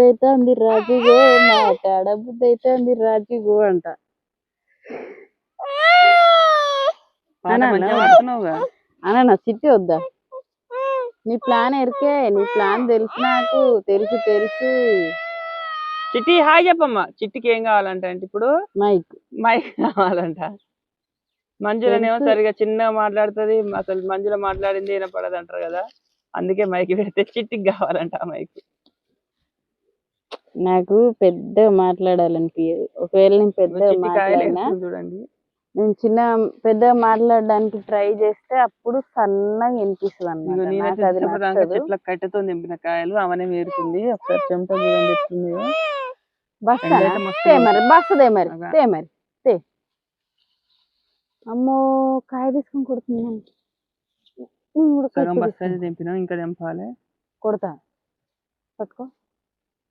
అయితుంది రాజుగో మాట్లాడబుద్ధి అవుతుంది రాజుగో అంట. అన్నా చిట్టి వద్దా? నీ ప్లాన్ ఎరికే, నీ ప్లాన్ తెలుసు నాకు, తెలుసు తెలుసు. చిట్టి హాయ్ చెప్పమ్మా. చిట్టికి ఏం కావాలంట అంటే ఇప్పుడు మైక్ మైక్ కావాలంట. మంజులనేమో సరిగా చిన్నగా మాట్లాడుతుంది, అసలు మంజుల మాట్లాడింది వినపడదు అంటారు కదా, అందుకే మైక్ పెడితే చిట్టికి కావాలంట ఆ మైక్. నాకు పెద్దగా మాట్లాడాలనిపించదు. ఒకవేళ నేను పెద్దగా మాట్లాడినా చూడండి, నేను పెద్దగా మాట్లాడడానికి ట్రై చేస్తే అప్పుడు సన్నగా వినిపిస్తుంది అన్నమాట. చెట్ల కట్టెతో నింపిన కాయలు అవనే వేరుతుంది. ఒకసారి చెమట చూడండి ఎట్లుంది. మరి అమ్మో కాయ తీసుకొని కొడుతున్నాను. సగం బస్తా తెంపినా, ఇంకా తెంపాలి. కొడతా పట్టుకో.